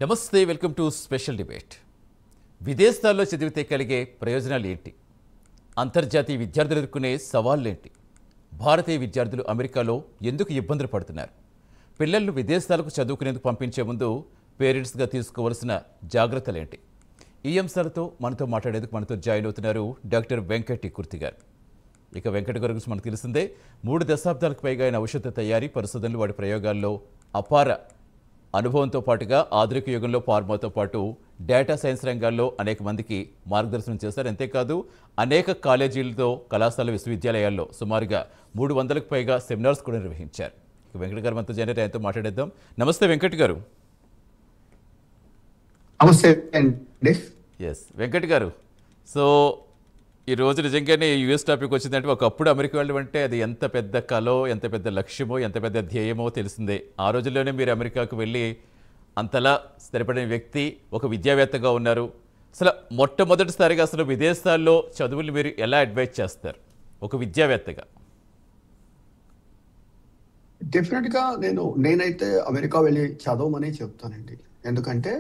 నమస్తే, welcome to special debate. విదేశాల్లో చదివితే కలిగే ప్రయోజనాలు ఏంటి? అంతర్జాతీయ విద్యార్థులు ఎదుర్కొనే సవాళ్ళేంటి? భారతీయ విద్యార్థులు అమెరికాలో ఎందుకు ఇబ్బందులు పడుతున్నారు? పిల్లలను విదేశాలకు చదువుకునేందుకు పంపించే ముందు పేరెంట్స్గా తీసుకోవాల్సిన జాగ్రత్తలేంటి? ఈ అంశాలతో మనతో మాట్లాడేందుకు మనతో జాయిన్ అవుతున్నారు డాక్టర్ వెంకట్ కుర్తి గారు. ఇక వెంకట్ గారి గురించి మనకు తెలిసిందే, 3 దశాబ్దాలకు పైగా ఆయన ఔషధ తయారీ పరిశోధనలు, వాటి ప్రయోగాల్లో అపార అనుభవంతో పాటుగా ఆధునిక యుగంలో ఫార్మాతో పాటు డేటా సైన్స్ రంగాల్లో అనేక మందికి మార్గదర్శనం చేశారు. అంతేకాదు అనేక కాలేజీలతో, కళాశాల, విశ్వవిద్యాలయాల్లో సుమారుగా 300కు పైగా సెమినార్స్ కూడా నిర్వహించారు. ఇక వెంకట్ గారు మనతో జాయిన్, ఆయనతో మాట్లాడేద్దాం. నమస్తే వెంకట్ గారు. ఎస్ వెంకట్ గారు, సో ఈరోజు నిజంగానే యూఎస్ టాపిక్ వచ్చిందంటే, ఒకప్పుడు అమెరికా వెళ్ళడం అంటే అది ఎంత పెద్ద కలో, ఎంత పెద్ద లక్ష్యమో, ఎంత పెద్ద ధ్యేయమో తెలిసిందే. ఆ రోజుల్లోనే మీరు అమెరికాకు వెళ్ళి అంతలా స్థిరపడిన వ్యక్తి, ఒక విద్యావేత్తగా ఉన్నారు. అసలు మొట్టమొదటిసారిగా అసలు విదేశాల్లో చదువులు మీరు ఎలా అడ్వైజ్ చేస్తారు ఒక విద్యావేత్తగా? డెఫినెట్గా నేనైతే అమెరికా వెళ్ళి చదవమని చెప్తానండి. ఎందుకంటే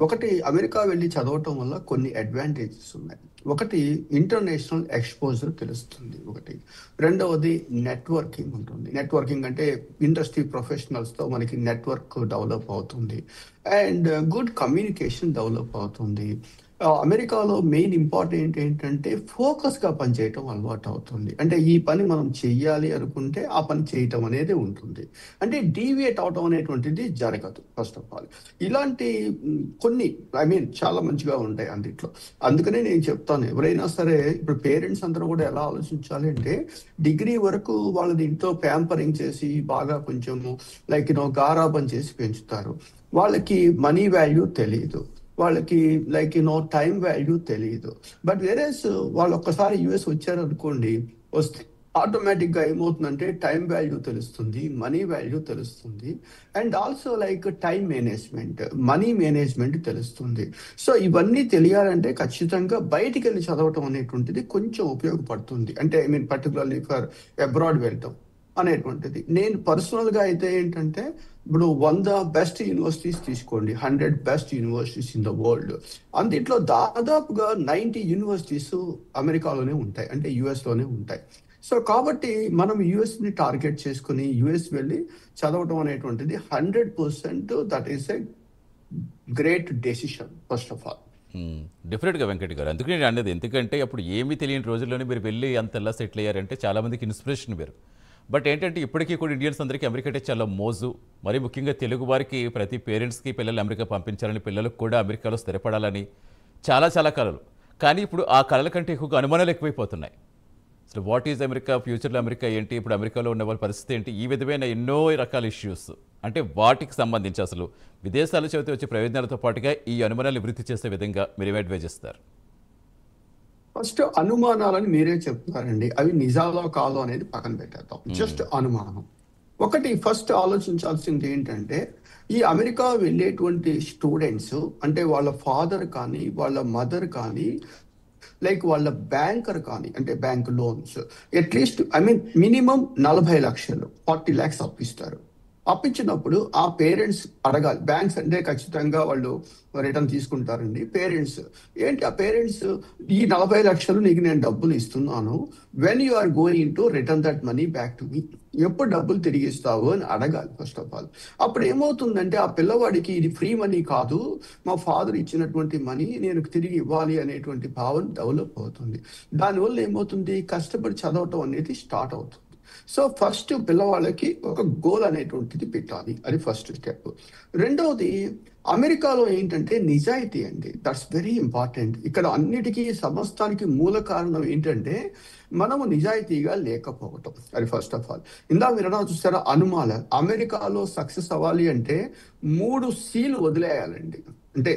ఒకటి, అమెరికా వెళ్ళి చదవటం వల్ల కొన్ని అడ్వాంటేజెస్ ఉన్నాయి. ఒకటి, ఇంటర్నేషనల్ ఎక్స్పోజర్ తెలుస్తుంది. ఒకటి, రెండవది నెట్వర్కింగ్ ఉంటుంది. నెట్వర్కింగ్ అంటే ఇండస్ట్రీ ప్రొఫెషనల్స్తో మనకి నెట్వర్క్ డెవలప్ అవుతుంది అండ్ గుడ్ కమ్యూనికేషన్ డెవలప్ అవుతుంది. అమెరికాలో మెయిన్ ఇంపార్టెంట్ ఏంటంటే ఫోకస్గా పనిచేయటం అలవాటు అవుతుంది. అంటే ఈ పని మనం చెయ్యాలి అనుకుంటే ఆ పని చేయటం అనేది ఉంటుంది. అంటే డీవియేట్ అవటం అనేటువంటిది జరగదు. ఫస్ట్ ఆఫ్ ఆల్ ఇలాంటి కొన్ని చాలా మంచిగా ఉంటాయి అందుట్లో. అందుకనే నేను చెప్తాను, ఎవరైనా సరే ఇప్పుడు పేరెంట్స్ అందరూ కూడా ఎలా ఆలోచించాలి అంటే, డిగ్రీ వరకు వాళ్ళది ఇంట్లో ప్యాంపరింగ్ చేసి బాగా కొంచెము గారాబం చేసి పెంచుతారు. వాళ్ళకి మనీ వాల్యూ తెలియదు, వాళ్ళకి టైం వాల్యూ తెలియదు. బట్ వేరేస్ వాళ్ళు ఒక్కసారి యుఎస్ వచ్చారు అనుకోండి, వస్తే ఆటోమేటిక్గా ఏమవుతుందంటే టైం వాల్యూ తెలుస్తుంది, మనీ వాల్యూ తెలుస్తుంది and also time management, money management తెలుస్తుంది. సో ఇవన్నీ తెలియాలంటే ఖచ్చితంగా బయటికి వెళ్ళి చదవటం అనేటువంటిది కొంచెం ఉపయోగపడుతుంది. అంటే పర్టికులర్లీ ఫర్ అబ్రాడ్ వెళ్ళటం అనేటువంటిది. నేను పర్సనల్గా అయితే ఏంటంటే, ఇప్పుడు 100 బెస్ట్ యూనివర్సిటీస్ తీసుకోండి, 100 best universities in the world. అందులో దాదాపుగా 90 యూనివర్సిటీస్ అమెరికాలోనే ఉంటాయి, అంటే యుఎస్లోనే ఉంటాయి. సో కాబట్టి మనం యుఎస్ని టార్గెట్ చేసుకుని యుఎస్ వెళ్ళి చదవటం అనేటువంటిది 100% that is a great decision first of all. డెఫినెట్గా వెంకట్ గారు, అందుకే నేను అనేది. ఎందుకంటే అప్పుడు ఏమీ తెలియని రోజుల్లోనే మీరు వెళ్ళి అంతలా సెటిల్ అయ్యారంటే చాలామందికి ఇన్స్పిరేషన్ మీరు. బట్ ఏంటంటే ఇప్పటికీ కూడా ఇండియన్స్ అందరికీ అమెరికా అంటే చాలా మోజు. మరి ముఖ్యంగా తెలుగు వారికి, ప్రతి పేరెంట్స్కి పిల్లలు అమెరికా పంపించాలని, పిల్లలకు కూడా అమెరికాలో స్థిరపడాలని చాలా కళలు. కానీ ఇప్పుడు ఆ కళల కంటే ఎక్కువగా అనుమానాలు ఎక్కువైపోతున్నాయి. అసలు వాట్ ఈజ్ అమెరికా, ఫ్యూచర్లో అమెరికా ఏంటి, ఇప్పుడు అమెరికాలో ఉన్న వాళ్ళ పరిస్థితి ఏంటి, ఈ విధమైన ఎన్నో రకాల ఇష్యూస్. అంటే వాటికి సంబంధించి అసలు విదేశాలు చదివితే వచ్చే ప్రయోజనాలతో పాటుగా ఈ అనుమానాలు నివృత్తి చేసే విధంగా మీరు ఏమి అడ్వైజ్ చేస్తారు? ఫస్ట్ అనుమానాలని మీరే చెప్తున్నారండి, అవి నిజాలో కాదో అనేది పక్కన పెట్టేద్దాం. జస్ట్ అనుమానం. ఒకటి ఫస్ట్ ఆలోచించాల్సింది ఏంటంటే, ఈ అమెరికా వెళ్ళేటువంటి స్టూడెంట్స్ అంటే వాళ్ళ ఫాదర్ కానీ, వాళ్ళ మదర్ కానీ, వాళ్ళ బ్యాంకర్ కానీ, అంటే బ్యాంక్ లోన్స్ అట్లీస్ట్ మినిమం 40 లక్షలు, 40 lakhs అప్పిస్తారు. అప్పించినప్పుడు ఆ పేరెంట్స్ అడగాలి. బ్యాంక్స్ అంటే ఖచ్చితంగా వాళ్ళు రిటర్న్ తీసుకుంటారండి. పేరెంట్స్ ఏంటి, ఆ పేరెంట్స్ ఈ 40 లక్షలు నీకు నేను డబ్బులు ఇస్తున్నాను, when you are going to return that money back to me, ఎప్పుడు డబ్బులు తిరిగి ఇస్తావు అని అడగాలి ఫస్ట్ ఆఫ్ ఆల్. అప్పుడు ఏమవుతుందంటే ఆ పిల్లవాడికి ఇది ఫ్రీ మనీ కాదు, మా ఫాదర్ ఇచ్చినటువంటి మనీ నేను తిరిగి ఇవ్వాలి అనేటువంటి భావన డెవలప్ అవుతుంది. దానివల్ల ఏమవుతుంది, కష్టపడి చదవటం అనేది స్టార్ట్ అవుతుంది. సో ఫస్ట్ పిల్లవాళ్ళకి ఒక గోల్ అనేటువంటిది పెట్టాలి, అది ఫస్ట్ స్టెప్. రెండవది, అమెరికాలో ఏంటంటే నిజాయితీ అండి, దట్స్ వెరీ ఇంపార్టెంట్. ఇక్కడ అన్నిటికీ సమస్తానికి మూల కారణం ఏంటంటే మనము నిజాయితీగా లేకపోవటం, అది ఫస్ట్ ఆఫ్ ఆల్. ఇందా మీరు చూసారా అనుమానాలు. అమెరికాలో సక్సెస్ అవ్వాలి అంటే 3 Cలు వదిలేయాలండి. అంటే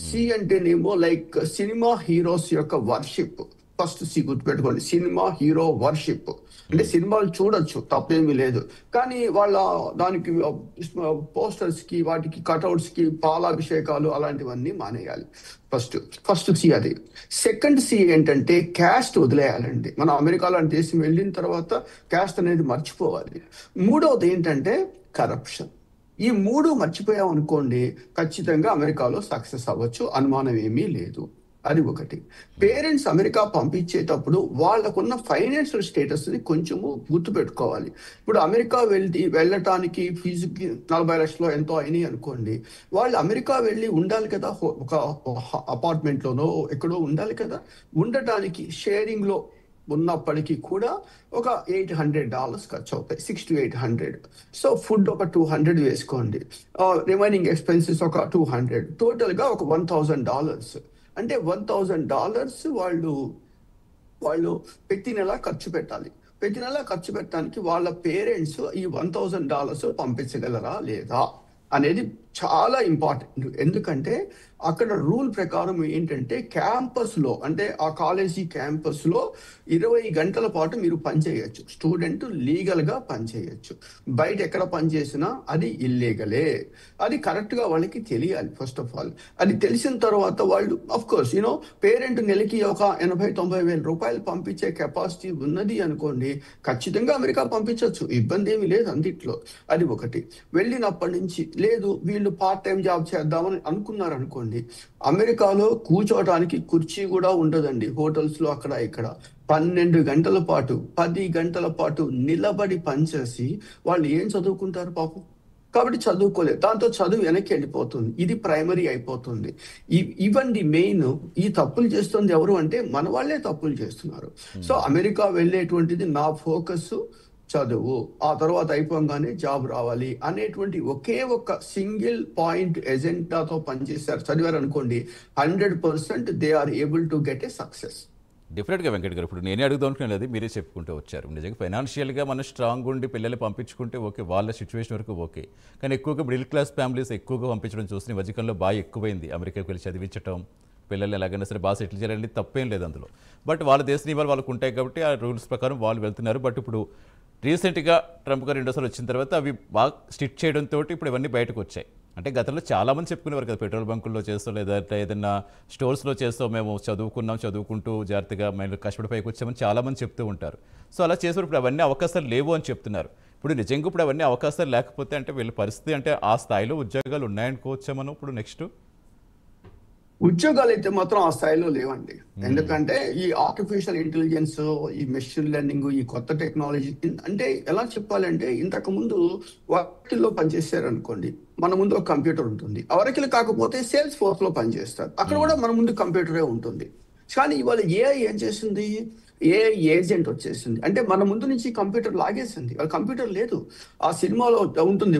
సి అంటేనేమో సినిమా హీరోస్ యొక్క వర్షిప్. ఫస్ట్ సి గుర్తుపెట్టుకోండి, సినిమా హీరో వర్షిప్. అంటే సినిమాలు చూడొచ్చు, తప్పేమీ లేదు, కానీ వాళ్ళ దానికి పోస్టర్స్ కి, వాటికి కట్అవుట్స్ కి పాలాభిషేకాలు అలాంటివన్నీ మానేయాలి. ఫస్ట్ సి అది. సెకండ్ సి ఏంటంటే క్యాస్ట్ వదిలేయాలండి. మనం అమెరికా లాంటి దేశం వెళ్ళిన తర్వాత క్యాస్ట్ అనేది మర్చిపోవాలి. మూడవది ఏంటంటే కరప్షన్. ఈ 3 మర్చిపోయాం అనుకోండి, ఖచ్చితంగా అమెరికాలో సక్సెస్ అవ్వచ్చు. అనుమానం ఏమీ లేదు. అది ఒకటి. పేరెంట్స్ అమెరికా పంపించేటప్పుడు వాళ్ళకున్న ఫైనాన్షియల్ స్టేటస్‌ని కొంచెము గుర్తుపెట్టుకోవాలి. ఇప్పుడు అమెరికా వెళ్ళటానికి ఫీజుకి 40 లక్షలో ఎంతో అయినాయి అనుకోండి. వాళ్ళు అమెరికా వెళ్ళి ఉండాలి కదా! ఒక అపార్ట్మెంట్‌లోనో ఎక్కడో ఉండాలి కదా! ఉండటానికి షేరింగ్‌లో ఉన్నప్పటికీ కూడా ఒక $800 ఖర్చవుతాయి. 600-800. సో ఫుడ్ ఒక 200 వేసుకోండి. రిమైనింగ్ ఎక్స్‌పెన్సెస్ ఒక 200. టోటల్‌గా ఒక $1000. అంటే $1000 వాళ్ళు ప్రతి నెల ఖర్చు పెట్టాలి. ప్రతి నెల ఖర్చు పెట్టడానికి వాళ్ళ పేరెంట్స్ ఈ $1000 పంపించగలరా లేదా అనేది చాలా ఇంపార్టెంట్. ఎందుకంటే అక్కడ రూల్ ప్రకారం ఏంటంటే క్యాంపస్‌లో అంటే ఆ కాలేజీ క్యాంపస్‌లో 20 గంటల పాటు మీరు పనిచేయొచ్చు. స్టూడెంట్ లీగల్‌గా పనిచేయొచ్చు. బయట ఎక్కడ పనిచేసినా అది ఇల్లీగలే. అది కరెక్ట్‌గా వాళ్ళకి తెలియాలి ఫస్ట్ ఆఫ్ ఆల్. అది తెలిసిన తర్వాత వాళ్ళు ఆఫ్‌కోర్స్ పేరెంట్ నెలకి ఒక 80,000-90,000 వేల రూపాయలు పంపించే కెపాసిటీ ఉన్నది అనుకోండి, ఖచ్చితంగా అమెరికా పంపించొచ్చు. ఇబ్బంది ఏమీ లేదు అందిట్లో. అది ఒకటి. వెళ్ళినప్పటి నుంచి లేదు వీళ్ళు పార్ట్ టైం జాబ్ చేద్దామని అనుకున్నారనుకోండి, అమెరికాలో కూర్చోవడానికి కుర్చీ కూడా ఉండదండి. హోటల్స్‌లో అక్కడ ఇక్కడ 12 గంటల పాటు 10 గంటల పాటు నిలబడి పనిచేసి వాళ్ళు ఏం చదువుకుంటారు పాపం. కాబట్టి చదువుకోలేదు. దాంతో చదువు వెనక్కి వెళ్ళిపోతుంది. ఇది ప్రైమరీ అయిపోతుంది. ఇవండి మెయిన్. ఈ తప్పులు చేస్తుంది ఎవరు అంటే మన వాళ్ళే తప్పులు చేస్తున్నారు. సో అమెరికా వెళ్ళేటువంటిది నా ఫోకస్ చదువు. ఆ తర్వాత అయిపోగానే జాబ్ రావాలి అనేటువంటి ఒకే ఒక్క సింగిల్ పాయింట్ ఎజెండాతో పనిచేశారు, చదివారు అనుకోండి, 100% they are able to get a success. డెఫినెట్గా వెంకట్ గారు, ఇప్పుడు నేనే అడుగుదాం అనుకునేది మీరే చెప్పుకుంటూ వచ్చారు. నిజంగా ఫైనాన్షియల్గా మనం స్ట్రాంగ్ ఉండి పిల్లల్ని పంపించుకుంటే ఓకే, వాళ్ళ సిచ్యువేషన్ వరకు ఓకే. కానీ ఎక్కువగా మిడిల్ క్లాస్ ఫ్యామిలీస్ ఎక్కువగా పంపించడం చూసి మధ్యకాలంలో బాగా ఎక్కువైంది. అమెరికాకి వెళ్ళి చదివించడం, పిల్లల్ని ఎలాగైనా సరే బాగా సెటిల్ చేయాలంటే తప్పేం లేదు అందులో. బట్ వాళ్ళ దేశ నియమాలు వాళ్ళకు ఉంటాయి కాబట్టి ఆ రూల్స్ ప్రకారం వాళ్ళు వెళ్తున్నారు. బట్ ఇప్పుడు రీసెంట్గా ట్రంప్ గారు రెండోసారి వచ్చిన తర్వాత అవి బాగా స్ట్రిక్ట్ చేయడంతో ఇప్పుడు ఇవన్నీ బయటకు వచ్చాయి. అంటే గతంలో చాలామంది చెప్పుకునేవారు కదా, పెట్రోల్ బంకుల్లో చేస్తాం లేదంటే ఏదైనా స్టోర్స్లో చేస్తాం, మేము చదువుకుంటూ జాగ్రత్తగా మేము కష్టపడి పైకి వచ్చామని చాలామంది చెప్తూ ఉంటారు. సో అలా చేసినప్పుడు అవన్నీ అవకాశాలు లేవు అని చెప్తున్నారు. ఇప్పుడు నిజంగా ఇప్పుడు అవన్నీ అవకాశాలు లేకపోతే అంటే వీళ్ళ పరిస్థితి అంటే ఆ స్థాయిలో ఉద్యోగాలు ఉన్నాయనుకోవచ్చా మనం ఇప్పుడు నెక్స్ట్? ఉద్యోగాలు అయితే మాత్రం ఆ స్థాయిలో లేవండి. ఎందుకంటే ఈ ఆర్టిఫిషియల్ ఇంటెలిజెన్స్, ఈ మెషిన్ లెర్నింగ్, ఈ కొత్త టెక్నాలజీ అంటే ఎలా చెప్పాలంటే ఇంతకు ముందు వాటిల్లో పనిచేశారు అనుకోండి, మన ముందు ఒక కంప్యూటర్ ఉంటుంది. అవరకిలు కాకపోతే సేల్స్ ఫోర్స్ లో పనిచేస్తారు, అక్కడ కూడా మన ముందు కంప్యూటరే ఉంటుంది. కానీ ఇవాళ ఏఐ ఏం చేసింది, ఏఐ ఏజెంట్ వచ్చేసింది. అంటే మన ముందు నుంచి కంప్యూటర్ లాగేసింది. వాళ్ళ కంప్యూటర్ లేదు. ఆ సినిమాలో ఉంటుంది,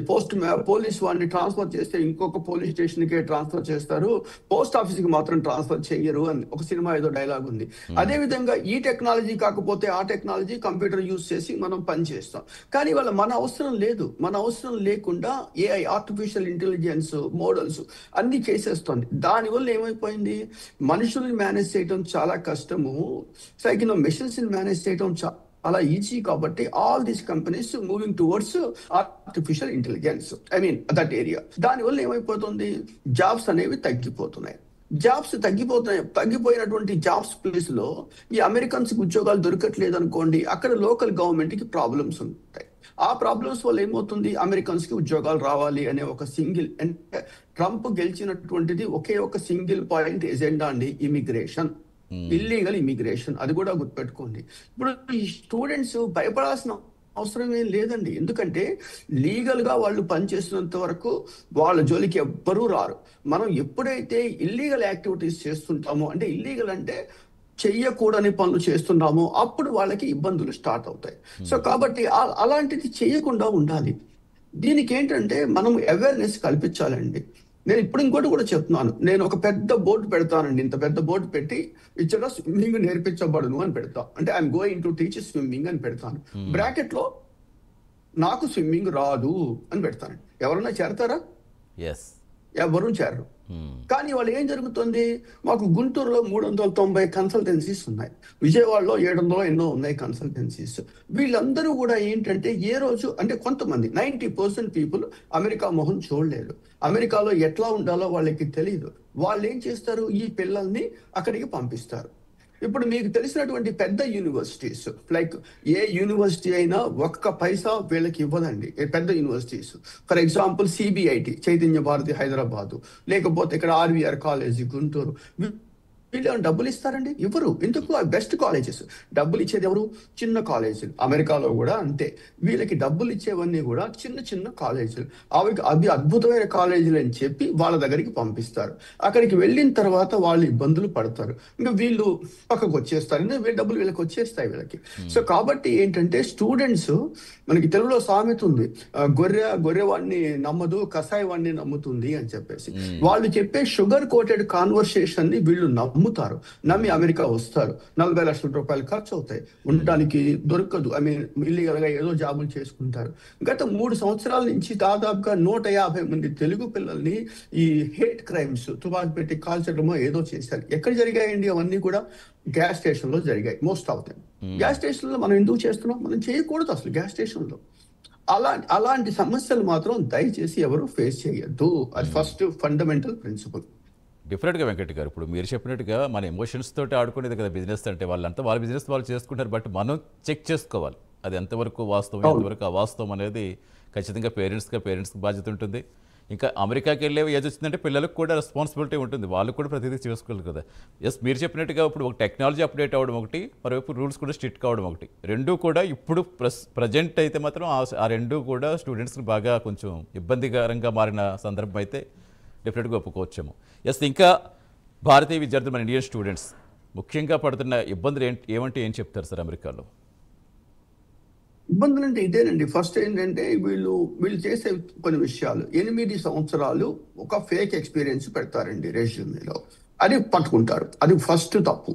పోలీస్ వాడిని ట్రాన్స్ఫర్ చేస్తే ఇంకొక పోలీస్ స్టేషన్కే ట్రాన్స్ఫర్ చేస్తారు, పోస్ట్ ఆఫీస్కి మాత్రం ట్రాన్స్ఫర్ చెయ్యరు అని ఒక సినిమా ఏదో డైలాగ్ ఉంది. అదే విధంగా ఈ టెక్నాలజీ కాకపోతే ఆ టెక్నాలజీ కంప్యూటర్ యూజ్ చేసి మనం పని చేస్తాం. కానీ వాళ్ళ మన అవసరం లేదు. మన అవసరం లేకుండా ఏఐ ఆర్టిఫిషియల్ ఇంటెలిజెన్స్ మోడల్స్ అన్ని చేసేస్తుంది. దానివల్ల ఏమైపోయింది, మనుషుల్ని మేనేజ్ చేయడం చాలా కష్టము. మెషిన్స్ మేనేజ్ చేయడం చాలా ఈజీ. కాబట్టి all these companies moving towards artificial intelligence, that area. దానివల్ల ఏమైపోతుంది, జాబ్స్ అనేవి తగ్గిపోతున్నాయి. తగ్గిపోయినటువంటి జాబ్స్ ప్లేస్ లో ఈ అమెరికన్స్ కి ఉద్యోగాలు దొరకట్లేదు అనుకోండి, అక్కడ లోకల్ గవర్నమెంట్ కి ప్రాబ్లమ్స్ ఉంటాయి. ఆ ప్రాబ్లమ్స్ వల్ల ఏమవుతుంది, అమెరికన్స్ కి ఉద్యోగాలు రావాలి అనే ఒక సింగిల్, అంటే ట్రంప్ గెలిచినటువంటిది ఒకే ఒక సింగిల్ పాయింట్ ఎజెండా అండి, ఇమిగ్రేషన్, ఇల్లీగల్ ఇమిగ్రేషన్. అది కూడా గుర్తుపెట్టుకోండి. ఇప్పుడు ఈ స్టూడెంట్స్ భయపడాల్సిన అవసరం ఏం లేదండి. ఎందుకంటే లీగల్ గా వాళ్ళు పనిచేస్తున్నంత వరకు వాళ్ళ జోలికి ఎవ్వరూ రారు. మనం ఎప్పుడైతే ఇల్లీగల్ యాక్టివిటీస్ చేస్తుంటామో, అంటే ఇల్లీగల్ అంటే చెయ్యకూడని పనులు చేస్తున్నామో, అప్పుడు వాళ్ళకి ఇబ్బందులు స్టార్ట్ అవుతాయి. సో కాబట్టి అలాంటిది చేయకుండా ఉండాలి. దీనికి ఏంటంటే మనం అవేర్నెస్ కల్పించాలండి. నేను ఇప్పుడు ఇంకోటి కూడా చెప్తున్నాను, నేను ఒక పెద్ద బోర్డు పెడతానండి, ఇంత పెద్ద బోర్డు పెట్టి ఇక్కడ స్విమ్మింగ్ నేర్పించబడును అని పెడతా. అంటే I'm going to teach swimming అని పెడతాను. బ్రాకెట్ లో నాకు స్విమ్మింగ్ రాదు అని పెడతాను. ఎవరన్నా చేరతారా? ఎవరు చేరరు. కానీ వాళ్ళు ఏం జరుగుతుంది, మాకు గుంటూరులో 390 కన్సల్టెన్సీస్ ఉన్నాయి, విజయవాడలో 700 ఎన్నో ఉన్నాయి కన్సల్టెన్సీస్. వీళ్ళందరూ కూడా ఏంటంటే ఏ రోజు అంటే కొంతమంది 90% పీపుల్ అమెరికా మొహం చూడలేదు, అమెరికాలో ఎట్లా ఉండాలో వాళ్ళకి తెలియదు. వాళ్ళు ఏం చేస్తారు, ఈ పిల్లల్ని అక్కడికి పంపిస్తారు. ఇప్పుడు మీకు తెలిసినటువంటి పెద్ద యూనివర్సిటీస్ లైక్ ఏ యూనివర్సిటీ అయినా ఒక్క పైసా వీళ్ళకి ఇవ్వదండి, పెద్ద universities. For example CBIT Chaitanya Bharathi Hyderabad, లేకపోతే ఇక్కడ ఆర్వీఆర్ కాలేజీ గుంటూరు, వీళ్ళు ఏమైనా డబ్బులు ఇస్తారండి? ఇవ్వరు. ఎందుకు? ఆ బెస్ట్ కాలేజెస్. డబ్బులు ఇచ్చేది ఎవరు? చిన్న కాలేజీలు. అమెరికాలో కూడా అంతే. వీళ్ళకి డబ్బులు ఇచ్చేవన్నీ కూడా చిన్న చిన్న కాలేజీలు. అవి అద్భుతమైన కాలేజీలు అని చెప్పి వాళ్ళ దగ్గరికి పంపిస్తారు. అక్కడికి వెళ్ళిన తర్వాత వాళ్ళు ఇబ్బందులు పడతారు. ఇంకా వీళ్ళు పక్కకు వచ్చేస్తారు, వీళ్ళ డబ్బులు వీళ్ళకి వచ్చేస్తాయి వీళ్ళకి. సో కాబట్టి ఏంటంటే స్టూడెంట్స్, మనకి తెలుగులో సామెత ఉంది, గొర్రె వాడిని నమ్మదు, కషాయ వాడిని నమ్ముతుంది అని చెప్పేసి. వాళ్ళు చెప్పే షుగర్ కోటెడ్ కాన్వర్సేషన్ ని వీళ్ళు నమ్ముతారు, నమ్మి అమెరికా వస్తారు. 40 లక్షల రూపాయలు ఖర్చు అవుతాయి, ఉండడానికి దొరకదు. ఇల్లీగల్ గా ఏదో జాబులు చేసుకుంటారు. గత 3 సంవత్సరాల నుంచి దాదాపుగా 150 మంది తెలుగు పిల్లల్ని ఈ హేట్ క్రైమ్స్, తుపాకి పెట్టి కాల్చడమో ఏదో చేశారు. ఎక్కడ జరిగాయండి అవన్నీ కూడా? గ్యాస్ స్టేషన్ లో జరిగాయి most of them. Gas station లో మనం ఎందుకు చేస్తున్నాం? మనం చేయకూడదు అసలు గ్యాస్ స్టేషన్ లో. అలాంటి సమస్యలు మాత్రం దయచేసి ఎవరు ఫేస్ చేయొద్దు. అది ఫస్ట్ ఫండమెంటల్ ప్రిన్సిపల్. డిఫరెంట్గా వెంకట్ గారు, ఇప్పుడు మీరు చెప్పినట్టుగా మన ఎమోషన్స్ తోటి ఆడుకునేది కదా బిజినెస్ అంటే. వాళ్ళంతా వాళ్ళ బిజినెస్ వాళ్ళు చేసుకుంటారు, బట్ మనం చెక్ చేసుకోవాలి అది ఎంతవరకు వాస్తవం, ఎంతవరకు అవాస్తవం అనేది. ఖచ్చితంగా పేరెంట్స్కి బాధ్యత ఉంటుంది. ఇంకా అమెరికాకి వెళ్ళే ఏజ్ వచ్చిందంటే పిల్లలకు కూడా రెస్పాన్సిబిలిటీ ఉంటుంది, వాళ్ళు కూడా ప్రతిదీ చేసుకోవాలి కదా. మీరు చెప్పినట్టుగా ఇప్పుడు ఒక టెక్నాలజీ అప్డేట్ అవ్వడం ఒకటి, మరోవైపు రూల్స్ కూడా స్ట్రిక్ట్ కావడం ఒకటి, రెండూ కూడా ఇప్పుడు ప్రజెంట్ అయితే మాత్రం ఆ రెండూ కూడా స్టూడెంట్స్కి బాగా కొంచెం ఇబ్బందికరంగా మారిన సందర్భం అయితే డెఫినెట్గా ఒప్పుకోవచ్చేమో. ఇంకా భారతీయ విద్యార్థులు, మన ఇండియన్ స్టూడెంట్స్ ముఖ్యంగా పడుతున్న ఇబ్బందులు ఏమంటే ఏం చెప్తారు సార్ అమెరికాలో? ఇబ్బందులు అంటే ఇదేనండి. ఫస్ట్ ఏంటంటే వీళ్ళు చేసే కొన్ని విషయాలు, 8 సంవత్సరాలు ఒక ఫేక్ ఎక్స్పీరియన్స్ పెడతారండి రెజ్యూమేలో, అది పట్టుకుంటారు. అది ఫస్ట్ తప్పు.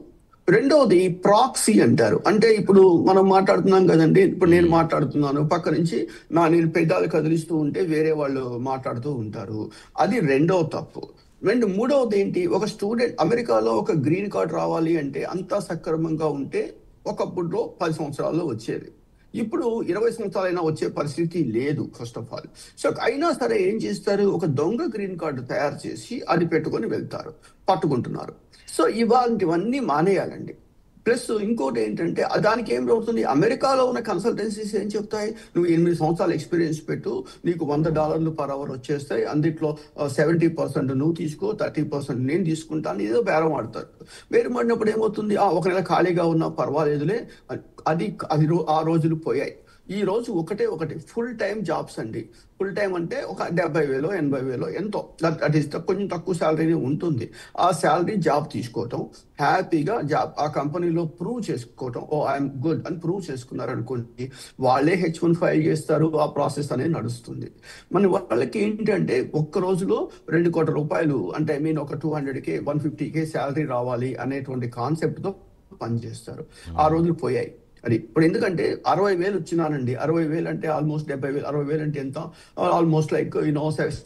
రెండవది ప్రాక్సీ అంటారు. అంటే ఇప్పుడు మనం మాట్లాడుతున్నాం కదండి, ఇప్పుడు నేను మాట్లాడుతున్నాను, పక్క నుంచి నేను పెదాలు కదిలిస్తూ ఉంటే వేరే వాళ్ళు మాట్లాడుతూ ఉంటారు. అది రెండవ తప్పు. మూడవది ఏంటి? ఒక స్టూడెంట్ అమెరికాలో ఒక గ్రీన్ కార్డ్ రావాలి అంటే అంతా సక్రమంగా ఉంటే ఒకప్పుడు 10 సంవత్సరాల్లో వచ్చేది. ఇప్పుడు 20 సంవత్సరాలైనా వచ్చే పరిస్థితి లేదు ఫస్ట్ ఆఫ్ ఆల్. సో అయినా సరే ఏం చేస్తారు? ఒక దొంగ గ్రీన్ కార్డు తయారు చేసి అది పెట్టుకొని వెళ్తారు, పట్టుకుంటున్నారు. సో ఇవాళవన్నీ మానేయాలండి. ప్లస్ ఇంకోటి ఏంటంటే దానికి ఏం అవుతుంది? అమెరికాలో ఉన్న కన్సల్టెన్సీస్ ఏం చెప్తాయి? నువ్వు 8 సంవత్సరాల ఎక్స్పీరియన్స్ పెట్టు, నీకు $100 per hour వచ్చేస్తాయి, అందులో 70% నువ్వు తీసుకో, 30% నేను తీసుకుంటాను, ఏదో బేరం ఆడతారు. బేరం ఆడినప్పుడు ఏమవుతుంది? ఒక నెల ఖాళీగా ఉన్నా పర్వాలేదులే, అది ఆ రోజులు పోయాయి. ఈ రోజు ఒకటి ఫుల్ టైం జాబ్స్ అండి. ఫుల్ టైం అంటే ఒక 70,000 80,000 ఎంతో, దట్ ఈస్ కొంచెం తక్కువ శాలరీ ఉంటుంది. ఆ శాలరీ జాబ్ తీసుకోవటం, హ్యాపీగా జాబ్ ఆ కంపెనీలో ప్రూవ్ చేసుకోవటం, ఐఎమ్ గుడ్ అని ప్రూవ్ చేసుకున్నారు అనుకోండి, వాళ్ళే H1 ఫైల్ చేస్తారు. ఆ ప్రాసెస్ అనేది నడుస్తుంది. మన వాళ్ళకి ఏంటంటే ఒక్క రోజులో 2 కోట్ల రూపాయలు, అంటే ఒక 200K 150K శాలరీ రావాలి అనేటువంటి కాన్సెప్ట్తో పనిచేస్తారు. ఆ రోజులు పోయాయి. అది ఇప్పుడు ఎందుకంటే 60,000 వచ్చినానండి, 60,000 అంటే ఆల్మోస్ట్ 70,000, 60,000 అంటే ఎంత? Almost like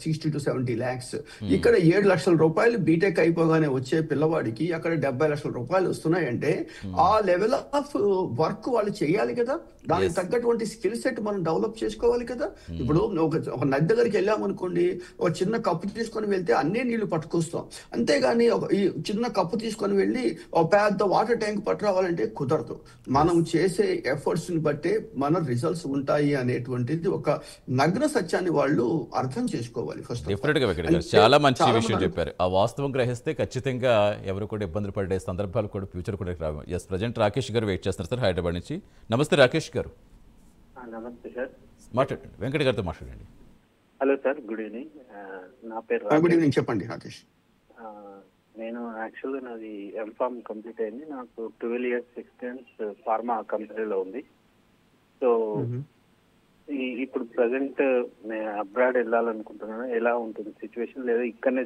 60 to 70 lakhs. ఇక్కడ 7 లక్షల రూపాయలు బీటెక్ అయిపోగానే వచ్చే పిల్లవాడికి అక్కడ 70 లక్షల రూపాయలు వస్తున్నాయంటే ఆ లెవెల్ ఆఫ్ వర్క్ వాళ్ళు చేయాలి కదా, దానికి తగ్గటువంటి స్కిల్ సెట్ మనం డెవలప్ చేసుకోవాలి కదా. ఇప్పుడు ఒక నది దగ్గరికి వెళ్ళామనుకోండి, ఒక చిన్న కప్పు తీసుకొని వెళ్తే అన్నీ నీళ్లు పట్టుకొస్తాం, అంతేగాని ఈ చిన్న కప్పు తీసుకొని వెళ్ళి ఒక పెద్ద వాటర్ ట్యాంక్ పట్టురావాలంటే కుదరదు. మనం చేసే ఎఫర్ట్స్ ని బట్టే మన రిజల్ట్స్ ఉంటాయి అనేటువంటిది ఒక నగ్న సత్యాన్ని వాళ్ళు అర్థం చేసుకోవాలి. ఫస్ట్ డెఫినెట్ గా వెంకట గారు చాలా మంచి విషయం చెప్పారు. ఆ వాస్తవం గ్రహిస్తే ఖచ్చితంగా ఎవరు కూడా ఇబ్బందులు పడే సందర్భాలు కూడా ఫ్యూచర్ కూడా రావు. ఎస్, ప్రజెంట్ రాకేష్ గారు వెయిట్ చేస్తున్నారు సార్ హైదరాబాద్ నుంచి. నమస్తే రాకేష్ గారు. నమస్తే సార్, మాట్లాడండి, వెంకట గారితో మాట్లాడండి. Hello sir, good evening. నా పేరు గుడ్ ఈవినింగ్, చెప్పండి రాకేష్. నేను యాక్చువల్గా నాది ఎంఫార్మ్ కంప్లీట్ అయింది. నాకు 12 years ఎక్స్పీరియన్స్ ఫార్మా కంపెనీలో ఉంది. సో ఇప్పుడు ప్రజెంట్ నేను అబ్రాడ్ వెళ్ళాలనుకుంటున్నాను. ఎలా ఉంటుంది సిచ్యువేషన్? లేదా ఇక్కడనే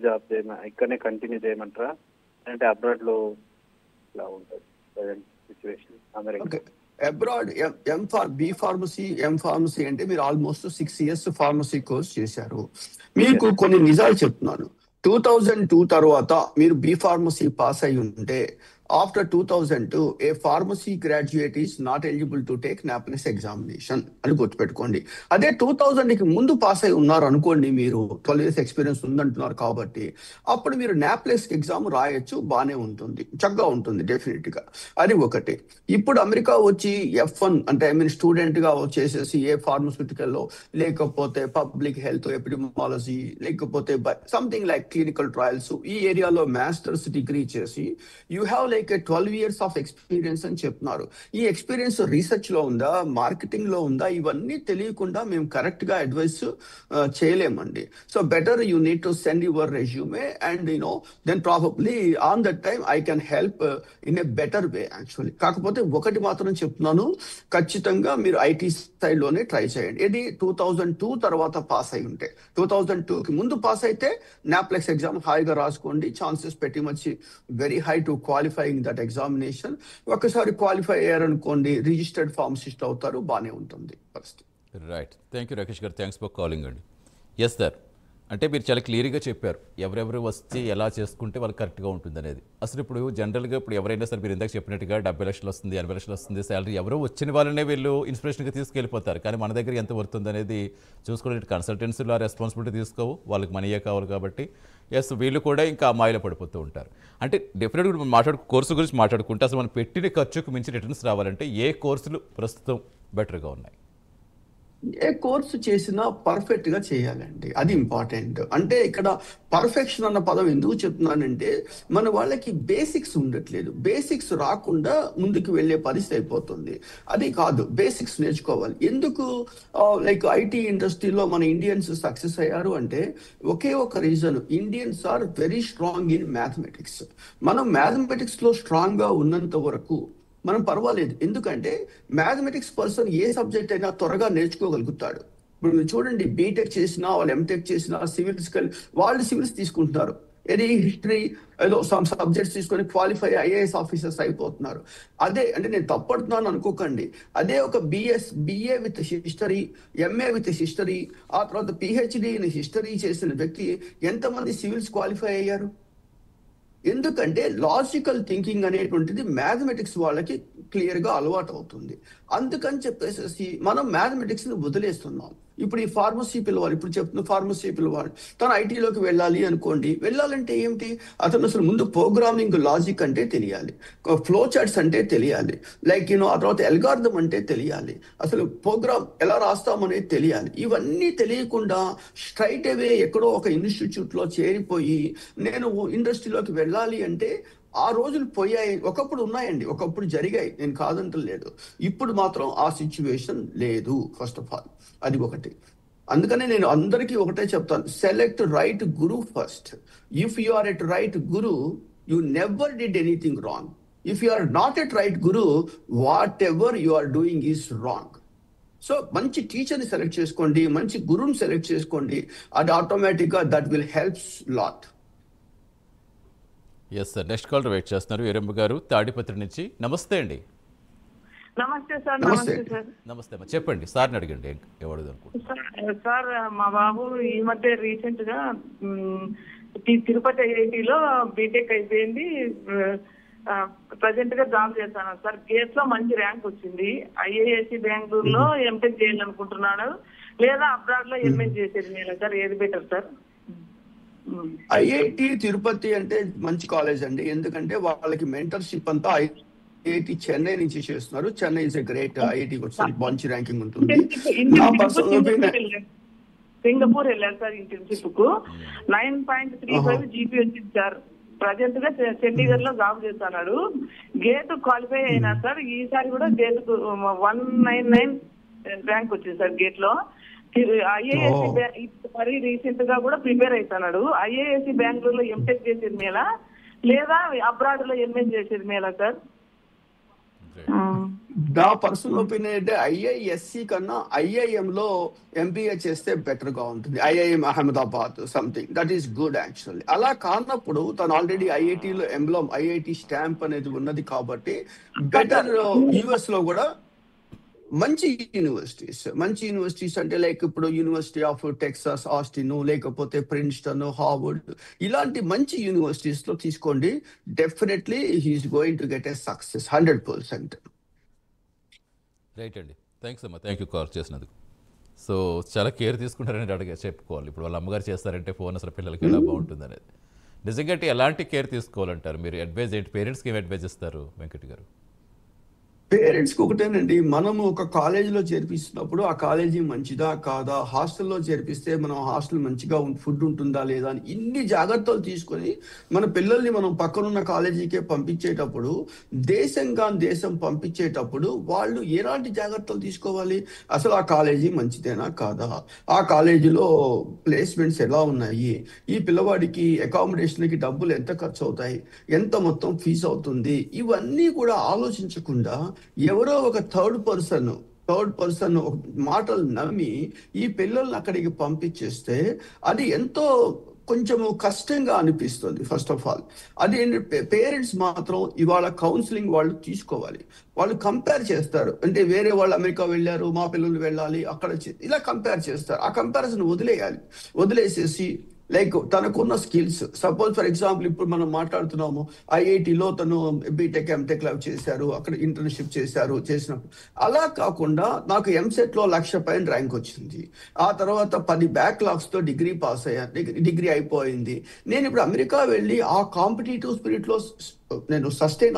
ఇక్కడనే కంటిన్యూ చేయమంటారా, అంటే అబ్రాడ్ లో ఎలా ఉంటుంది present situation America? Abroad B pharmacy, M pharmacy అంటే మీరు ఆల్మోస్ట్ 6 years ఫార్మసీ కోర్స్ చేశారు. మీకు కొన్ని నిజాలు చెప్తున్నాను. 2002 తర్వాత మీరు బి ఫార్మసీ పాస్ అయి ఉంటే after 2002 a pharmacy graduate is not eligible to take NAPLEX examination అని గుర్తుపెట్టుకోండి. అదే 2000కి ముందు పాస్ అయి ఉన్నారు అనుకోండి, మీరు 12 years ఎక్స్పీరియన్స్ ఉందంటున్నారు కాబట్టి అప్పుడు మీరు నాప్లెస్ ఎగ్జామ్ రాయొచ్చు, బాగానే ఉంటుంది, చక్కగా ఉంటుంది డెఫినెట్ గా. అది ఒకటి. ఇప్పుడు అమెరికా వచ్చి F1 అంటే స్టూడెంట్ గా వచ్చేసేసి ఏ ఫార్మస్యూటికల్లో లేకపోతే పబ్లిక్ హెల్త్ ఎపిడమాలజీ లేకపోతే సంథింగ్ లైక్ క్లినికల్ ట్రయల్స్ ఈ ఏరియాలో మాస్టర్స్ డిగ్రీ చేసి you have like 12 years of experience అని చెప్తున్నారు. ఈ ఎక్స్పీరియన్స్ రీసెర్చ్ లో ఉందా, మార్కెటింగ్ లో ఉందా, ఇవన్నీ తెలియకుండా మేము కరెక్ట్ గా అడ్వైస్ చేయలేమండి. So better you need to send your resume and then probably on that time I can help in a better way actually. కాకపోతే ఒకటి మాత్రం చెప్తున్నాను, ఖచ్చితంగా మీరు ఐటీ స్థాయిలోనే ట్రై చేయండి. ఇది 2002 తర్వాత పాస్ అయి ఉంటే, 2002కి ముందు పాస్ అయితే నాప్లెక్స్ ఎగ్జామ్ హాయిగా రాసుకోండి. ఛాన్సెస్ పెట్టి much very high to qualifying that examination. ఒకసారి క్వాలిఫై అయ్యారనుకోండి, రిజిస్టర్డ్ ఫార్మసిస్ట్ అవుతారు, బాగానే ఉంటుంది పరిస్థితి. రైట్. థ్యాంక్ యూ రాకేష్ గారు, థ్యాంక్స్ ఫర్ కాలింగ్ అండి. ఎస్ సార్, అంటే మీరు చాలా క్లియర్గా చెప్పారు ఎవరెవరు వస్తే ఎలా చేసుకుంటే వాళ్ళకి కరెక్ట్గా ఉంటుంది అనేది. అసలు ఇప్పుడు జనరల్గా ఇప్పుడు ఎవరైనా సరే మీరు ఇందాక చెప్పినట్టుగా 70 లక్షలు వస్తుంది, 80 లక్షలు వస్తుంది శాలరీ, ఎవరో వచ్చిన వాళ్ళనే వీళ్ళు ఇన్స్పిరేషన్గా తీసుకెళ్ళిపోతారు. కానీ మన దగ్గర ఎంత వర్తుంది అనేది చూసుకోవడానికి కన్సల్టెన్సీలో రెస్పాన్సిబిలిటీ తీసుకోవు, వాళ్ళకి మనీయే కావాలి కాబట్టి ఎస్ వీళ్ళు కూడా ఇంకా అమ్మాయిలో పడిపోతూ ఉంటారు. అంటే డెఫినెట్గా మనం కోర్సు గురించి మాట్లాడుకుంటే అసలు మనం పెట్టిన ఖర్చుకు మించి రిటర్న్స్ రావాలంటే ఏ కోర్సులు ప్రస్తుతం బెటర్గా ఉన్నాయి? ఏ కోర్సు చేసినా పర్ఫెక్ట్ గా చేయాలండి, అది ఇంపార్టెంట్. అంటే ఇక్కడ పర్ఫెక్షన్ అన్న పదం ఎందుకు చెప్తున్నానంటే మన వాళ్ళకి బేసిక్స్ ఉండట్లేదు. బేసిక్స్ రాకుండా ముందుకు వెళ్ళే పరిస్థితి అయిపోతుంది. అది కాదు, బేసిక్స్ నేర్చుకోవాలి. ఎందుకు లైక్ ఐటీ ఇండస్ట్రీలో మన ఇండియన్స్ సక్సెస్ అయ్యారు అంటే ఒకే ఒక reason, Indians are very strong in mathematics. మనం మ్యాథమెటిక్స్ లో స్ట్రాంగ్ గా ఉన్నంత వరకు మనం పర్వాలేదు. ఎందుకంటే మ్యాథమెటిక్స్ పర్సన్ ఏ సబ్జెక్ట్ అయినా త్వరగా నేర్చుకోగలుగుతాడు. ఇప్పుడు మీరు చూడండి, బీటెక్ చేసినా వాళ్ళు ఎంటెక్ చేసినా వాళ్ళు సివిల్స్ తీసుకుంటున్నారు. ఏది హిస్టరీ ఏదో సమ్ సబ్జెక్ట్స్ తీసుకొని క్వాలిఫై ఐఏఎస్ ఆఫీసర్స్ అయిపోతున్నారు. అదే అంటే నేను తప్పడుతున్నాను అనుకోకండి. అదే ఒక BA with history, MA with history, ఆ తర్వాత పిహెచ్డి ఇన్ హిస్టరీ చేసిన వ్యక్తి ఎంతమంది సివిల్స్ క్వాలిఫై అయ్యారు? ఎందుకంటే లాజికల్ థింకింగ్ అనేటువంటిది మ్యాథమెటిక్స్ వాళ్ళకి క్లియర్ గా అలవాటు అవుతుంది. అందుకని చెప్పేసి మనం మ్యాథమెటిక్స్ ని వదిలేస్తున్నాం. ఇప్పుడు ఈ ఫార్మసీ పిల్లవాడు, ఇప్పుడు చెప్తున్న ఫార్మసీ పిల్లవాడు తను ఐటీలోకి వెళ్ళాలి అనుకోండి, వెళ్ళాలంటే ఏమిటి, అతను అసలు ముందు ప్రోగ్రామింగ్ లాజిక్ అంటే తెలియాలి, ఫ్లో చార్ట్స్ అంటే తెలియాలి, లైక్ ఆ తర్వాత ఎల్గారిథం అంటే తెలియాలి, అసలు ప్రోగ్రామ్ ఎలా రాస్తామనేది తెలియాలి. ఇవన్నీ తెలియకుండా స్ట్రైట్ అవే ఎక్కడో ఒక ఇన్స్టిట్యూట్ లో చేరిపోయి నేను ఇండస్ట్రీలోకి వెళ్ళాలి అంటే ఆ రోజులు పోయాయి. ఒకప్పుడు ఉన్నాయండి, ఒకప్పుడు జరిగాయి, నేను కాదంటలేదు. ఇప్పుడు మాత్రం ఆ సిచ్యువేషన్ లేదు. ఫస్ట్ ఆఫ్ ఆల్ అది ఒకటి. అందుకనే నేను అందరికీ ఒకటే చెప్తాను, select right guru first. If you are at right guru, you never did anything wrong. If you are not at right guru, whatever you are doing is wrong. So మంచి టీచర్ని సెలెక్ట్ చేసుకోండి, మంచి గురువుని సెలెక్ట్ చేసుకోండి. అది ఆటోమేటిక్గా that will helps lot. Yes sir, next call wait చేస్తున్నారు. వీరమ్మ గారు తాడిపత్రి నుంచి. నమస్తే అండి. నమస్తే సార్. నమస్తే సార్. నమస్తే అమ్మా, చెప్పండి. సార్ని అడగండి ఎవరు అనుకుంటున్నారు. సార్ మా బాబు ఈ మధ్య రీసెంట్ గా తిరుపతి ఐఐటిలో బీటెక్ అయిపోయింది. ప్రజెంట్ గా జాబ్ చేస్తాను సార్. గేట్ లో మంచి ర్యాంక్ వచ్చింది. ఐఐఎస్సి బెంగళూరులో ఎంటెక్ చేయాలనుకుంటున్నాడు, లేదా అబ్రాడ్ లో ఎంఏ చేసేది మేలా సార్? ఏది బెటర్ సార్? ఐఐటి తిరుపతి అంటే మంచి కాలేజ్ అండి, ఎందుకంటే వాళ్ళకి మెంటర్షిప్ అంతా ఐఐటి చెన్నై నుంచి చేస్తున్నారు. Chennai is a great IIT, మంచి ర్యాంకింగ్ ఉంటుంది. సింగపూర్ వెళ్ళారు సార్ ఇంటర్న్షిప్ కు. 9.35 జీపీ వచ్చింది సార్. ప్రజెంట్ గా చండీగఢ్ లో జాబ్ చేస్తున్నాడు. గేట్ క్వాలిఫై అయినా సార్. ఈసారి కూడా గేట్ 199 ర్యాంక్ వచ్చింది సార్ గేట్ లో. ఐఏఎస్సి మరి రీసెంట్ గా కూడా ప్రిపేర్ అవుతున్నాడు. ఐఏఎస్సి బెంగళూరులో ఎంటెక్ చేసేది మేలా, లేదా అబ్రాడ్ లో ఎంఏ చేసేది మేలా సార్? నా పర్సనల్ ఒపీనియన్ అంటే ఐఐఎస్సి కన్నా ఐఐఎం లో ఎంబీఏ చేస్తే బెటర్ గా ఉంటుంది. IIM Ahmedabad something that is good actually. అలా కానప్పుడు తను ఆల్రెడీ ఐఐటిలో ఎంబ్లామ్ ఐఐటి స్టాంప్ అనేది ఉన్నది కాబట్టి బెటర్ యుఎస్ లో కూడా మంచి యూనివర్సిటీస్ అంటే లైక్ ఇప్పుడు యూనివర్సిటీ ఆఫ్ టెక్సాస్ ఆస్టిన్, లేకపోతే ప్రిన్స్టన్, హార్వర్డ్, ఇలాంటి మంచి యూనివర్సిటీస్ లో తీసుకోండి. Definitely he's going to get a success 100%. Right అండి, థ్యాంక్స్ అమ్మా, థ్యాంక్ యూ కాల్ చేసినందుకు. సో చాలా కేర్ తీసుకుంటారని అడిగా చెప్పుకోవాలి. ఇప్పుడు వాళ్ళ అమ్మగారు చేస్తారంటే ఫోన్ అసలు పిల్లలకి ఎలా బాగుంటుంది అనేది. నిజంగా ఎలాంటి కేర్ తీసుకోవాలంటారు మీరు? అడ్వైజ్ ఏంటి, పేరెంట్స్కి ఏమి అడ్వైజ్ ఇస్తారు వెంకట్ గారు? పేరెంట్స్కి ఒకటేనండి, మనము ఒక కాలేజీలో చేర్పిస్తున్నప్పుడు ఆ కాలేజీ మంచిదా కాదా, హాస్టల్లో చేర్పిస్తే మనం హాస్టల్ మంచిగా ఫుడ్ ఉంటుందా లేదా అని ఇన్ని జాగ్రత్తలు తీసుకొని మన పిల్లల్ని మనం పక్కనున్న కాలేజీకే పంపించేటప్పుడు, దేశం పంపించేటప్పుడు వాళ్ళు ఎలాంటి జాగ్రత్తలు తీసుకోవాలి? అసలు ఆ కాలేజీ మంచిదేనా కాదా, ఆ కాలేజీలో ప్లేస్మెంట్స్ ఎలా ఉన్నాయి, ఈ పిల్లవాడికి అకామిడేషన్కి డబ్బులు ఎంత ఖర్చు అవుతాయి, ఎంత మొత్తం ఫీజు అవుతుంది, ఇవన్నీ కూడా ఆలోచించకుండా ఎవరో ఒక థర్డ్ పర్సన్ మాటలు నమ్మి ఈ పిల్లల్ని అక్కడికి పంపించేస్తే అది ఎంతో కొంచెము కష్టంగా అనిపిస్తుంది. ఫస్ట్ ఆఫ్ ఆల్ అది పేరెంట్స్ మాత్రం ఇవాళ కౌన్సిలింగ్ వాళ్ళు తీసుకోవాలి. వాళ్ళు కంపేర్ చేస్తారు, అంటే వేరే వాళ్ళు అమెరికా వెళ్ళారు, మా పిల్లలు వెళ్ళాలి అక్కడ, ఇలా కంపేర్ చేస్తారు. ఆ కంపారిజన్ వదిలేసేసి లైక్ తనకున్న స్కిల్స్, సపోజ్ ఫర్ ఎగ్జాంపుల్ ఇప్పుడు మనం మాట్లాడుతున్నాము, ఐఐటిలో తను బీటెక్ ఎంటెక్ లవ్ చేశారు, అక్కడ ఇంటర్న్షిప్ చేసినప్పుడు అలా కాకుండా నాకు ఎంసెట్ లో 1,00,000 పైన ర్యాంక్ వచ్చింది, ఆ తర్వాత 10 బ్యాక్లాగ్స్ తో డిగ్రీ పాస్ అయ్యాను, డిగ్రీ అయిపోయింది, నేను ఇప్పుడు అమెరికా వెళ్ళి ఆ కాంపిటేటివ్ స్పిరిట్ లో నేను సస్టైన్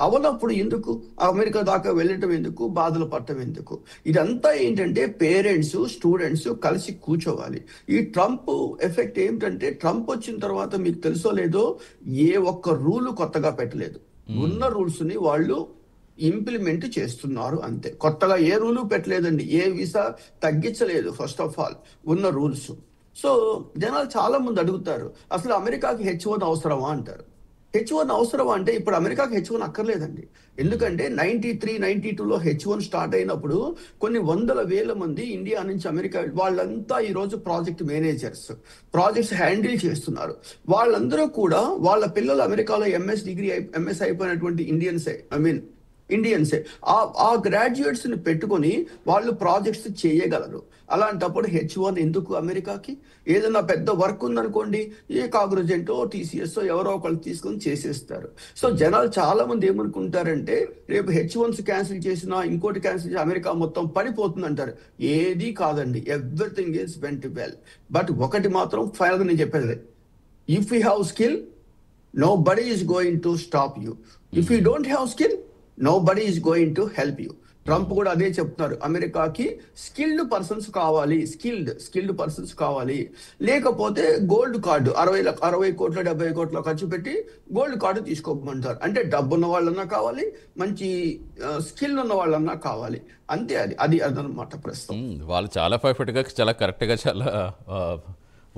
అవనప్పుడు ఎందుకు అమెరికా దాకా వెళ్ళటం ఎందుకు, బాధలు పడటం ఎందుకు? ఇదంతా ఏంటంటే పేరెంట్స్ స్టూడెంట్స్ కలిసి కూర్చోవాలి. ఈ ట్రంప్ ఎఫెక్ట్ ఏమిటంటే, ట్రంప్ వచ్చిన తర్వాత మీకు తెలుసో లేదో ఏ ఒక్క రూలు కొత్తగా పెట్టలేదు, ఉన్న రూల్స్ ని వాళ్ళు ఇంప్లిమెంట్ చేస్తున్నారు అంతే. కొత్తగా ఏ రూలు పెట్టలేదండి, ఏ వీసా తగ్గించలేదు. ఫస్ట్ ఆఫ్ ఆల్ ఉన్న రూల్స్. సో జనాలు చాలా మంది అడుగుతారు, అసలు అమెరికాకి H1 అవసరమా అంటారు. H1 అవసరం అంటే ఇప్పుడు అమెరికాకి H1 అక్కర్లేదండి. ఎందుకంటే 93, 92లో H1 స్టార్ట్ అయినప్పుడు కొన్ని 100,000 మంది ఇండియా నుంచి అమెరికా వాళ్ళంతా ఈరోజు ప్రాజెక్ట్ మేనేజర్స్, ప్రాజెక్ట్స్ హ్యాండిల్ చేస్తున్నారు. వాళ్ళందరూ కూడా వాళ్ళ పిల్లలు అమెరికాలో ఎంఎస్ అయిపోయినటువంటి ఇండియన్సే. ఆ గ్రాడ్యుయేట్స్ ని పెట్టుకొని వాళ్ళు ప్రాజెక్ట్స్ చేయగలరు. అలాంటప్పుడు H1 ఎందుకు అమెరికాకి? ఏదైనా పెద్ద వర్క్ ఉందనుకోండి, ఏ కాగ్రోజెంటో TCS ఎవరో ఒకళ్ళు తీసుకొని చేసేస్తారు. సో జనాలు చాలా మంది ఏమనుకుంటారంటే, రేపు H1s క్యాన్సిల్ చేసినా ఇంకోటి క్యాన్సిల్ చేసి అమెరికా మొత్తం పడిపోతుంది అంటారు. ఏది కాదండి, everything is went well. But ఒకటి మాత్రం ఫైనల్గా నేను చెప్పేది, if you have skill nobody is going to stop you. If you don't have skill, nobody is going to help you. Trump కూడా అదే చెప్తున్నారు, అమెరికాకి స్కిల్డ్ పర్సన్స్ కావాలి, లేకపోతే గోల్డ్ కార్డు 60 కోట్ల 70 కోట్ల ఖర్చు పెట్టి గోల్డ్ కార్డు తీసుకోమంటారు. అంటే డబ్బు ఉన్న వాళ్ళన్నా కావాలి, మంచి స్కిల్ ఉన్న వాళ్ళన్నా కావాలి, అంతే. అది అదనమాట ప్రస్తుతం. వాళ్ళు చాలా పర్ఫెక్ట్గా, చాలా కరెక్ట్గా, చాలా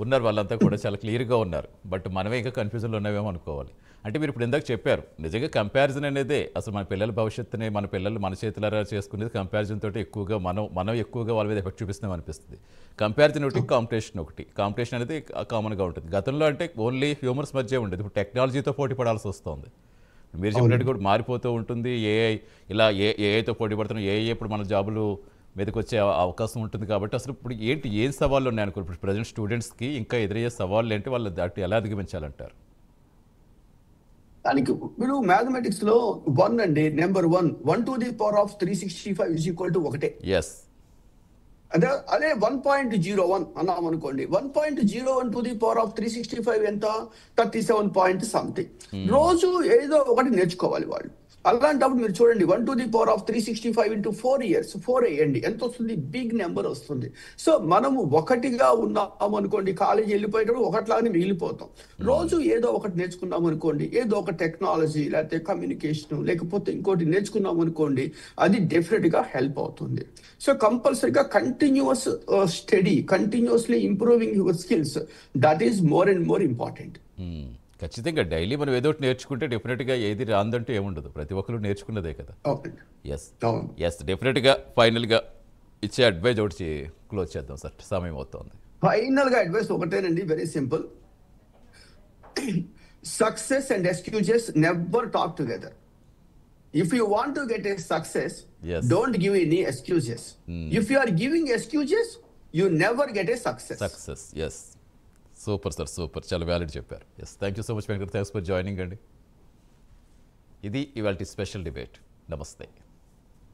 ఉన్నారు, వాళ్ళంతా కూడా చాలా క్లియర్గా ఉన్నారు. బట్ మనమే ఇంకా కన్ఫ్యూజన్లో ఉన్నామేమో అనుకోవాలి. అంటే మీరు ఇప్పుడు ఇందాక చెప్పారు, నిజంగా కంపారిజన్ అనేదే అసలు మన పిల్లల భవిష్యత్తుని, మన పిల్లలు మన చేతులారా చేసుకునేది కంపారిజన్ తోటి ఎక్కువగా మనం ఎక్కువగా వాళ్ళ మీద ఎఫెక్ట్ చూపిస్తున్నాం అనిపిస్తుంది. కంపారిజన్ ఒకటి, కాంపిటీషన్ అనేది కామన్గా ఉంటుంది. గతంలో అంటే ఓన్లీ హ్యూమర్స్ మధ్య ఉండేది, ఇప్పుడు టెక్నాలజీతో పోటీ పడాల్సి వస్తుంది. మీరు చెప్పినట్టు కూడా మారిపోతూ ఉంటుంది. ఏఐతో పోటీ పడుతున్నాం, ఏఐ ఇప్పుడు మన జాబులు మీదకి వచ్చే అవకాశం ఉంటుంది. కాబట్టి అసలు ఇప్పుడు ఏం సవాళ్ళు ఉన్నాయనుకో, ఇప్పుడు ప్రజెంట్ స్టూడెంట్స్కి ఇంకా ఎదురయ్యే సవాళ్ళు ఏంటి, వాళ్ళు దాటి ఎలా అధిగమించాలంటారు? దానికి మీరు మ్యాథమెటిక్స్ లో 1 అండి, number 1 to the power of 365 is equal to 1. అదే 1.01 అన్నాం అనుకోండి, 1.01 to the power of 365 ఎంత, 37 పాయింట్ సంథింగ్. రోజు ఏదో ఒకటి నేర్చుకోవాలి వాళ్ళు. అలాంటప్పుడు మీరు చూడండి, 1 to the power of 365 into 4 years, 4 వేయండి, ఎంత వస్తుంది? బిగ్ నెంబర్ వస్తుంది. సో మనము ఒకటిగా ఉన్నాము అనుకోండి, కాలేజీ వెళ్ళిపోయేటప్పుడు ఒకటిలాగానే మిగిలిపోతాం. రోజు ఏదో ఒకటి నేర్చుకున్నాం అనుకోండి, ఏదో ఒక టెక్నాలజీ లేకపోతే కమ్యూనికేషన్ లేకపోతే ఇంకోటి నేర్చుకున్నాం అనుకోండి, అది డెఫినెట్ గా హెల్ప్ అవుతుంది. సో కంపల్సరీగా continuous study, continuously improving your skills, that is more and more important. ఖచ్చితంగా డైలీ మనం ఏదో ఒకటి నేర్చుకుంటే డెఫినెట్గా ఏది రాందంటూ ఏముండదు, ప్రతి ఒక్కరు నేర్చుకున్నదే కదా. ఎస్ డెఫినెట్గా ఫైనల్గా ఇచ్చే అడ్వైజ్ ఒకటి క్లోజ్ చేద్దాం సార్, సమయం అవుతుంది. ఫైనల్గా అడ్వైస్ ఒకటేనండి, very simple. Success and excuses never talk together. If you want to get a success, Yes. don't give any excuses. If you are giving excuses, you never get a success. Success yes super sir super చాలా valid చెప్పారు yes thank you so much Venkata thanks for joining అండి ఇది ఇవాళ special debate నమస్తే